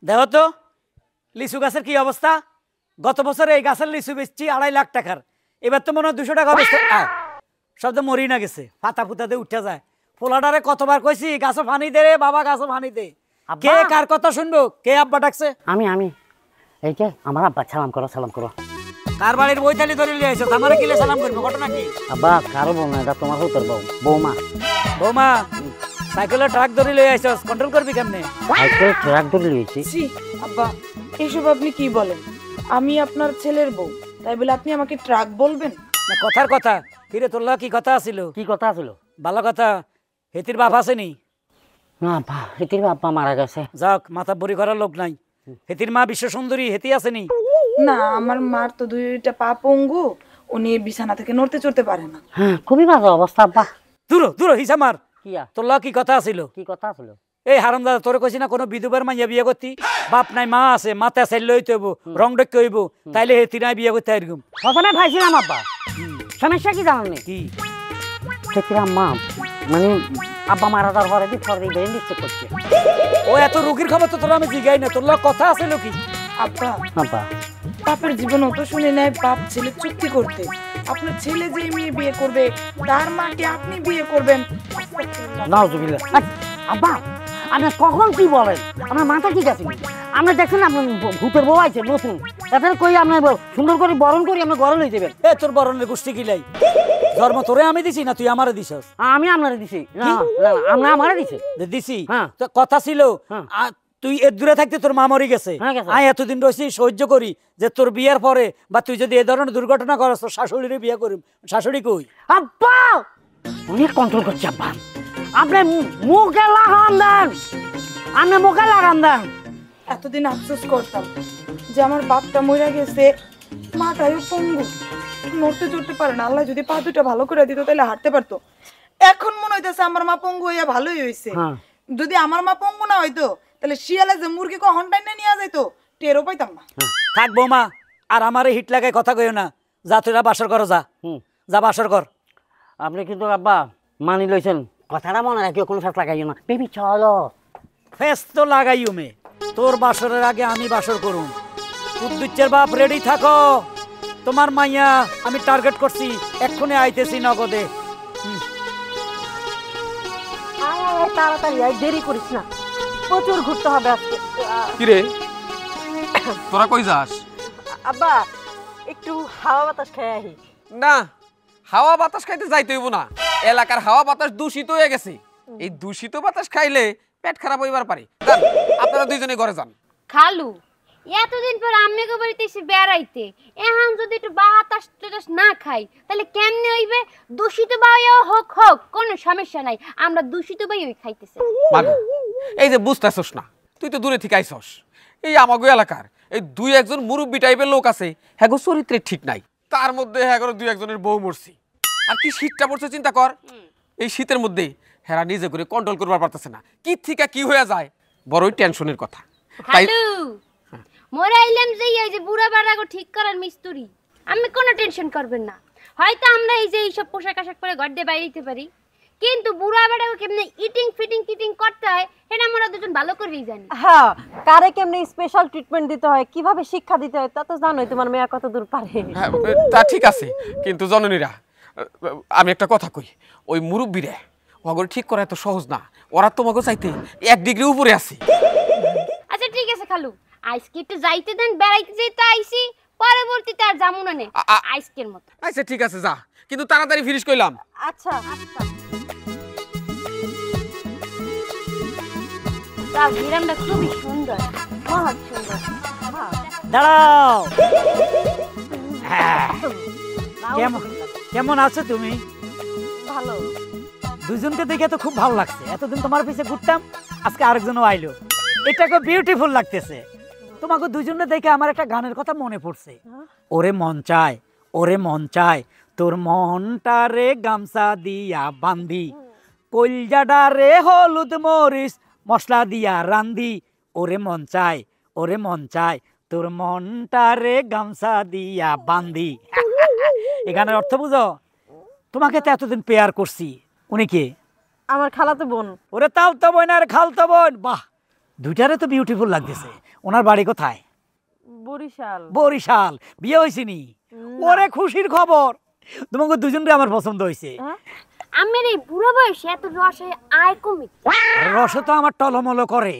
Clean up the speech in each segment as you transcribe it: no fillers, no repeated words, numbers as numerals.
দেখো তো লিচু গাছের কি অবস্থা। গত বছর এই গাছের লিচু বেচছি 2.5 লাখ টাকার, এবার তো মনে হয় 200 টাকা বেচতে শব্দ মরি না গেছে, পাতা ফুতাতে উঠে যায়। পোলাটারে কতবার কইছি গাছও পানি দে রে বাবা, গাছও পানি দে। কে কার কথা শুনবো? কে আব্বা ডাকছে? আমি এই যে আমার আব্বা, সালাম করো। কার বাড়ির বইতালি ধরে লিয়ে আইছো? আমারে কিলে সালাম করবো, ঘটনা কি? আব্বা কারো বউ না, এটা তোমার হতর বৌমা। বৌমা সাইকেলে ট্রাক ধরে লিয়ে আইছস, কন্ট্রোল করবি কেমনে? সাইকেলে ট্রাক ধরে লিয়েছি। জি আব্বা, এসব আপনি কি বলেন? আমি আপনার ছেলের বউ, তাই বলে আপনি আমাকে ট্রাক বলবেন? না কথার কথা। কিরে তোর কি কথা আছিল? কি কথা ছিল? ভালো কথা। হেতির বাপ আসেনি? না আব্বা, হেতির বাবা মারা গেছে। যাক, মাথা বড়ি করার লোক নাই। হেতির মা বিশ্ব সুন্দরী, হেতি আসেনি? না, আমার মার তো 2টা পা পঙ্গু, উনি বিছানা থেকে নড়তে চড়তে পারে না। হ্যাঁ, খুবই বাজে অবস্থা আব্বা। দূর হিসা মার। কিয়া তোর কি কথা আছিল? কি কথা ছিল? এই হারামদাদা তোরে কইছি না, কোনো বিধবার মাইয়া বিয়ে করতি? বাপ নাই মা আছে, মাথা চাইলে হইতে হইব, রং ডেকে হইব, তাইলে হেতি নাই বিয়ে করতে এরকম। প্রথমে ভাইছিলাম আব্বা, সমস্যা কি জানেন? কি হেতির মা মানে আব্বা মারা যাওয়ার পরে ফরে ব্রেন ডিস্টার্ব করছে। ও এত রোগীর খবর তো তোর আমি জিগাই না, তোর কথা আছিল কি? আব্বা আব্বা বাপের জীবন অত শুনে নেয় বাপ ছেলে চুক্তি করতে। আপনার ছেলে যে মেয়ে বিয়ে করবে তার মাকে আপনি বিয়ে করবেন? নাউজুবিল্লাহ। আব্বা আপনি কখন কি বলেন? আপনার মাথা ঠিক আছে? আপনি দেখছেন আপনার ভূতের বউ আছে নতুন, তাদের কই আপনার সুন্দর করে বরণ করি আপনার ঘরে লই যাবেন। এ তোর বরণের গোষ্ঠী গিলাই, জন্ম তোরে আমি দিছি না তুই আমারে দিছস? আমি আপনারে দিছি। না আমরা আমারে দিছি দিছি। হ্যাঁ কথা ছিল তুই এর দূরে থাকতে তোর মা মরি গেছে, আমি এতদিন রয়েছি সহ্য করি যে তোর বিয়ের পরে বা তুই যদি এ ধরনের দুর্ঘটনা করস তোর শাশুড়ির বিয়ে করি। শাশুড়ি কই? আব্বা অনেক কন্ট্রোল করছে আব্বা, আপনি মুখে লাগান দেন, আপনি মুখে লাগান দেন। এতদিন আফসোস করতাম যে আমার বাপটা মরে গেছে, মাটাও পঙ্গু, নড়তে চড়তে পারে না। আল্লাহ যদি পা দুটা ভালো করে দিত তাহলে হাঁটতে পারতো। এখন মনে হইতেছে আমার মা পঙ্গু হইয়া ভালোই হয়েছে। যদি আমার মা পঙ্গু না হইতো তাহলে শিয়ালে যে মুরগি হন্টাই না নিয়ে যাইতো টেরও পাইতাম না। থাক বৌমা, আর আমারে হিট লাগায় কথা কইও না। যা তুই বাসর কর, যা বাসর কর। আপনি কিন্তু আব্বা মানি লইছেন, কথাটা মনে রাখিও, কোনো ফেস লাগাইও না। বেবি চলো। ফেস তো লাগাইও মে, তোর বাসরের আগে আমি বাসর করুম। কুদ্দুচ্চের বাপ রেডি থাকো, তোমার মাইয়া আমি টার্গেট করছি, এক্ষুনি আইতেছি নগদে। তাড়াতাড়ি আয়, দেরি করিস না, প্রচুর ঘুরতে হবে আজকে। কিরে তোরা কই যাস? আব্বা একটু হাওয়া বাতাস খেয়ে আহি। না, হাওয়া বাতাস খাইতে যাইতে হইব না, এলাকার হাওয়া বাতাস দূষিত হয়ে গেছে। এই দূষিত বাতাস খাইলে পেট খারাপ হইবার পারে। যান, আপনারা দুইজনে ঘরে যান। খালু এতদিন পর আম্মেকে বাড়িতে এসে বেড়াইতে, এখন যদি একটু বাতাস টাতাস না খাই তাহলে কেমনে হইবে? দূষিত বায়ু হোক কোনো সমস্যা নাই, আমরা দূষিত বায়ু খাইতেছি। মাগো এই যে বুঝতেছস না, তুই তো দূরে থেকে আইছস। এই আমাগো এলাকার এই 2-1 মুরব্বী টাইপের লোক আছে, হ্যাগো চরিত্রে ঠিক নাই, তার মধ্যে হ্যাগো 2-1 বউ মরছি। আর কি শীতটা পড়ছে চিন্তা কর, এই শীতের মধ্যে হেরা নিজে করে কন্ট্রোল করবার পারতেছে না, কি থেকে কি হয়ে যায়, বড়ই টেনশনের কথা। খালু মোরা আইলাম যে এই যে বুড়া বাড়াগো ঠিক করার মিস্ত্রি, আমি কোনো টেনশন করবেন না। হয়তো আমরা এই যে এইসব পোশাক আশাক পরে ঘর দিয়ে বাইরে যেতে পারি, কিন্তু বুড়া বাড়াগো কেমনে ইটিং ফিটিং করতে হয় এটা আমরা দুজন ভালো করেই জানি। হ্যাঁ, কারে কেমনে স্পেশাল ট্রিটমেন্ট দিতে হয়, কিভাবে শিক্ষা দিতে হয় তা তো জানোই, তোমার মেয়ে কত দূর পারে। হ্যাঁ তা ঠিক আছে, কিন্তু জননীরা আমি একটা কথা কই, ওই মুরব্বীরা ওগরে ঠিক করা এত সহজ না, ওরা তোমাকে চাইতে 1 ডিগ্রি উপরে আছে। আচ্ছা ঠিক আছে খালু, আজকে একটু যাইতে দেন, বেড়াইতে যেতে আইছি, পরবর্তীতে আর যামু না নে আজকের মতো। আচ্ছা ঠিক আছে যা, কিন্তু তাড়াতাড়ি ফিনিশ কইলাম। আচ্ছা তাও গ্রামটা খুবই সুন্দর, বহুত সুন্দর। দাঁড়াও, কেমন আছো তুমি? ভালো। দুজনকে দেখে তো খুব ভালো লাগছে, এতদিন তোমার পিছে ঘুরতাম, আজকে আরেকজনও আইলো, এটাকে বিউটিফুল লাগতেছে। তোমাকে দুজনে দেখে আমার একটা গানের কথা মনে পড়ছে। ওরে মন চায় তোর মনটা রে গামছা দিয়া বান্ধি, কলজাডা রে হলুদ মরিচ মশলা দিয়া রান্ধি, ওরে মন চায় তোর মনটা রে গামছা দিয়া বান্ধি। এই গানের অর্থ বুঝো? তোমাকে তো এতদিন পেয়ার করছি, উনি কে? আমার খালাতো বোন। ওরে তাও তো বোন আর খালতো বোন, বাহ দুইটারে তো বিউটিফুল লাগতেছে। ওনার বাড়ি কোথায়? বরিশাল। বরিশাল। বিয়ে হয়েছিনি? ওরে খুশির খবর, তোমাকে দুজনকে আমার পছন্দ হয়েছে। আমার এই বুড়ো বয়সে এত রসে আয় কমি। রসে তো আমার টলমল করে,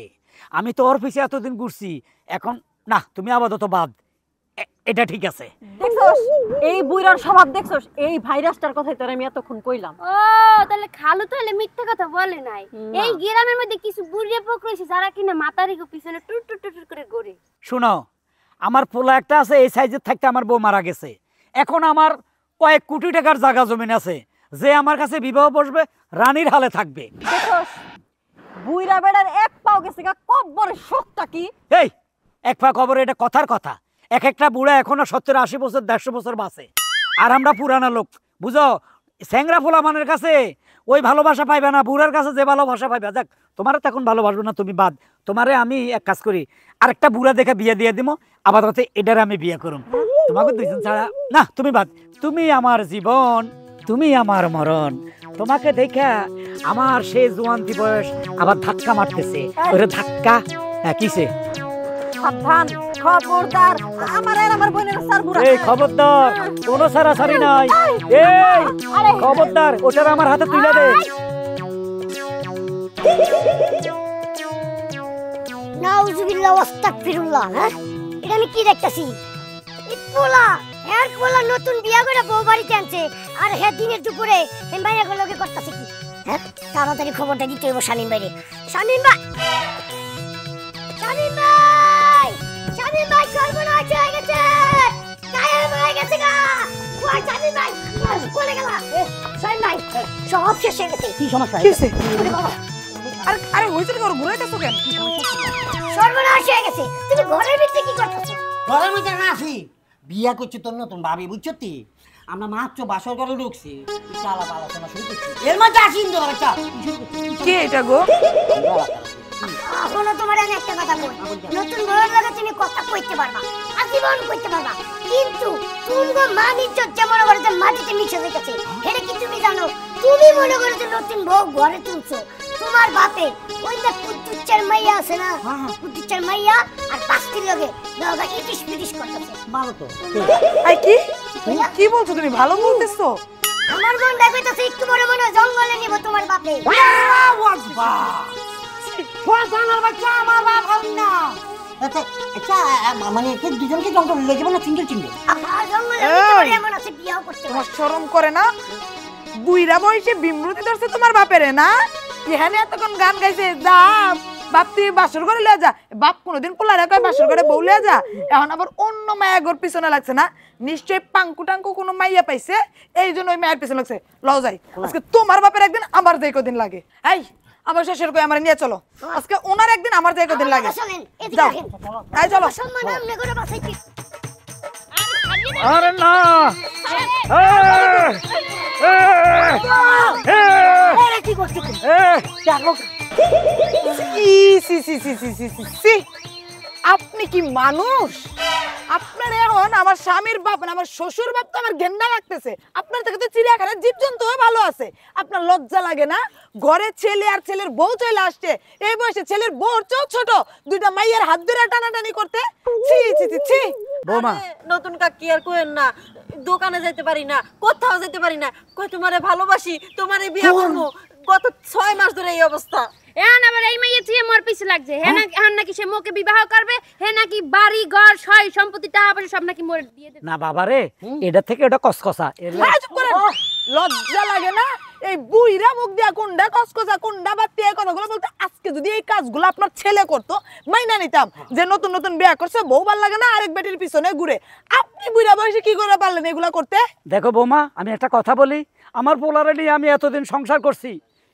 আমি তো ওর পিছে এতদিন ঘুরছি। এখন না, তুমি আপাতত বাদ, এটা ঠিক আছে। দেখছস এই বুইরার স্বভাব, দেখছস এই ভাইরাসটার কথাই তোর আমি এতক্ষণ কইলাম। ও তাহলে খালু তাহলে মিথ্যা কথা বলে নাই। এই গ্রামের মধ্যে কিছু বুড়িয়ে পোক রয়েছে যারা কিনা মাতারি গো পিছনে টুট টুট টুট করে ঘোরে। শুনো, আমার পোলা একটা আছে, এই সাইজের থাকতে আমার বউ মারা গেছে। এখন আমার কয়েক কোটি টাকার জায়গা জমিন আছে, যে আমার কাছে বিবাহ বসবে রানীর হালে থাকবে। দেখছস বুইরা বেড়ার এক পাও গেছে গা, কব্বরের শোকটা কি? এই এক পা খবর, এটা কথার কথা। এক একটা বুড়া এখনো 70-80 বছর 150 বছর বাঁচে, আর আমরা পুরানা লোক, বুঝো। স্যাংরা ফোলা মানের কাছে ওই ভালোবাসা পাইবে না, বুড়ার কাছে যে ভালোবাসা পাইবে। যাক, তোমার তো এখন ভালোবাসবো না, তুমি বাদ। তোমারে আমি এক কাজ করি, আরেকটা বুড়া দেখে বিয়ে দিয়ে দিব, আপাতত এটারে আমি বিয়ে করুম। তোমাকে দুইজন ছাড়া না, তুমি বাদ। তুমি আমার জীবন, তুমি আমার মরণ। তোমাকে দেখা আমার সেই জোয়ান্তি বয়স আবার ধাক্কা মারতেছে। ওরে ধাক্কা কিসে? সাবধান, খবরদার, আমার আর আমার বোনের সারবুরা। এই খবরদার, কোনো সারাসারি নাই। এই খবরদার, ওটার আমার হাতে তুলে দে। নাউজুবিল্লাহ ওয়াস্তাগফিরুল্লাহ। হ্যাঁ, এটা আমি কি দেখতাছি? ইপোলা এর পোলা নতুন বিয়া করে বউ বাড়িতে আনছে, আর হে দিনের দুপুরে এই মাইয়া গুলোকে করতেছে কি? হ্যাঁ, তাড়াতাড়ি খবরটা দিতে হইব শামিম ভাইরে। শামিম ভাই, শামিম ভাই, শামিম ভাই, সর্বনাশ হয়ে গেছে, কায়েম হয়ে গেছে গা। ওই শামিম ভাই, কোলে গেলা? শামিম ভাই, সব শেষ হয়ে গেছে। কি সমস্যা? কিসে? ওরে বাবা, আরে হইছে কি? ওর ঘুরাইতেছো কেন? সর্বনাশ হয়ে গেছে। তুমি ঘরের ভিতরে কি করতেছো? ঘরের মধ্যে না আছি, বিয়া করছি তোর নতুন ভাবি, বুঝছো তি? আমরা মাত্র বাসর ঘরে ঢুকছি, আলাপ আলোচনা শুরু করছি, এর মধ্যে আসি কিন্তু বাচ্চা কে এটা গো? এখনো তোমার আমি একটা কথা বলি, নতুন বউয়ের লগে তুমি কথা কইতে পারবা, আজীবন কইতে পারবা, কিন্তু তুমি মান ইজ্জত যেমন করে যে মাটিতে মিশে যাইতেছে, এটা কি তুমি জানো? তুমি মনে করো যে নতুন বউ ঘরে তুলছো, তোমার বাপে ওই যে কুদ্দুচ্চার মাইয়া আছে না, কুদ্দুচ্চার মাইয়া আর পাস্তির লগে লগা ইটিস পিটিস করতেছে। ভালো তো। আই কি কি বলছো তুমি? ভালো বলতেছো? আমার বোন দেখইতেছে একটু বড় মনে জঙ্গলে নিব তোমার বাপে। বাচ্চা আমার বাপ হল না। আচ্ছা, মানে দুজনকে জঙ্গল লেগে যাবো না সিঙ্গেল সিঙ্গেল? জঙ্গলে এমন আছে বিয়াও করতে তোমার শরম করে না? বুইরা বয়সে বিমৃতি ধরছে তোমার বাপেরে না? এখানে এতক্ষণ গান গাইছে, যা বাপ তুই বাসর ঘরে লিয়া যা। বাপ কোনোদিন পোলারে কয় বাসর ঘরে বউ লিয়া যা, এখন আবার অন্য মায়া ঘর পিছনে লাগছে না? নিশ্চয়ই পাঙ্কু টাঙ্কু কোনো মাইয়া পাইছে, এই জন্য ওই মায়ের পিছনে লাগছে। লও যাই, আজকে তোমার বাপের একদিন, আমার যাই কদিন লাগে। এই আমার শ্বশুর কই আমার নিয়ে চলো, আজকে ওনার একদিন, আমার যাই কদিন লাগে। চলেন এদিকে যাও, আসেন। এই চলো। সম্মান আমনে করে বাঁচাইতে। আরে না, কি করতে? আপনি কি মানুষ? আপনার এখন আমার স্বামীর বাপ না আমার শ্বশুর বাপ তো আমার ঘেন্না লাগতেছে। আপনার থেকে তো চিড়িয়াখানার জীবজন্তু ভালো আছে। আপনার লজ্জা লাগে না? ঘরে ছেলে আর ছেলের বউ চলে আসছে, এই বয়সে ছেলের বউর চেয়েও ছোট, দুইটা মাইয়ের হাত ধরে টানাটানি করতে। ছি ছি ছি ছি। বৌমা, নতুন কাকি আর কোয়েন না, দোকানে যেতে পারি না, কোথাও যেতে পারি না, কই তোমারে ভালোবাসি, তোমারে বিয়ে করব। গত 6 মাস ধরে এই অবস্থা। এখন আবার এই মাইয়া চেয়ে মোর পিছে লাগছে। হ্যাঁ নাকি সে মোকে বিবাহ করবে, হে নাকি বাড়ি ঘর সয় সম্পত্তি টাকা পয়সা সব নাকি মোর দিয়ে দেবে। না বাবারে, এটা থেকে ওটা কসকসা। হ্যাঁ, চুপ করেন। লজ্জা লাগে না? এই বুইরা মুখ দিয়া কোনডা কসকসা কোনডা বাতি এই কথাগুলো বলতে। আজকে যদি এই কাজগুলো আপনার ছেলে করতো, মাইনা নিতাম যে নতুন নতুন বিয়ে করছে, বউ ভাল লাগে না আরেক বেটির পিছনে ঘুরে। আপনি বুইরা বয়সে কি করে পারলেন এগুলা করতে? দেখো বৌমা, আমি একটা কথা বলি, আমার পোলারে নিয়ে আমি এতদিন সংসার করছি,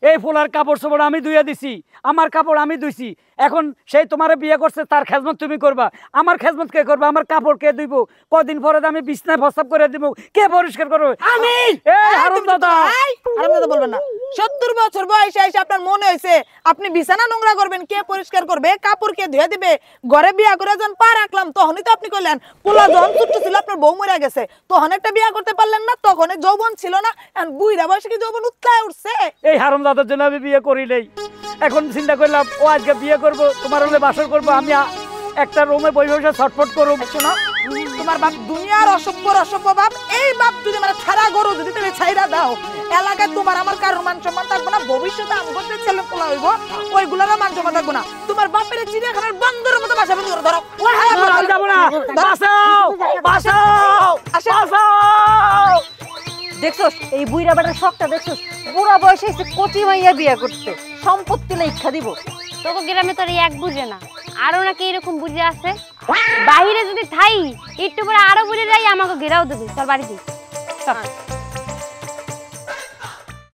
এই পোলার কাপড় চোপড় আমি ধুয়ে দিছি, আমার কাপড় আমি ধুইছি। এখন সেই তোমারে বিয়ে করছে, তার খেজমত তুমি করবা, আমার খেজমত কে করবা? আমার কাপড় কে ধুইব? কদিন পরে আমি বিছনায় প্রস্তাব করে দিব, কে পরিষ্কার করবে? আমি। এই হারামজাদা, হারামজাদা বলবেন না। 70 বছর বয়সে এসে আপনার মনে হয়েছে আপনি বিছানা নোংরা করবেন, কে পরিষ্কার করবে, কাপড় কে ধুয়ে দিবে? ঘরে বিয়া করে যখন পা রাখলাম তখনই তো আপনি কইলেন পোলা যখন ছোট্ট ছিল আপনার বউ মরে গেছে, তখন একটা বিয়া করতে পারলেন না, তখন যৌবন ছিল না, এখন বুইড়া বয়সে কি যৌবন উতলায় উঠছে? এই হারামজাদার জন্য আমি বিয়ে করি নাই। এখন চিন্তা করলাম ও আজকে বিয়ে করব, তোমার হলে বাসর করব, আমি একটা রুমে বসে বসে ছটফট করব। শোনো, তোমার বাপ দুনিয়ার অসভ্য বাপ। এই বাপ যদি মানে ছাড়া গরু যদি তুমি ছাইরা দাও, এলাকায় তোমার আমার কারোর মান সম্মান থাকবো না, ভবিষ্যতে আমগোতে ছেলে পোলা হইব, ওইগুলারও মান সম্মান থাকবো না। তোমার বাপের চিড়িয়াখানার বন্দরের মতো বাসা বন্ধ করে ধরো। আমি যাবো না, বাঁচাও বাঁচাও বাঁচাও। দেখছস এই বুইরা বেটার শখটা দেখছস, বুড়া বয়সে এসে কচি মাইয়া বিয়া করতে, সম্পত্তি লেখা দিব। তোকে গ্রামে তোর এক বুঝে না, আরো নাকি এরকম বুঝে আছে। বাইরে যদি থাই একটু পরে আরো বুঝে যাই, আমাকে ঘেরাও দেবে। চল বাড়িতে চল।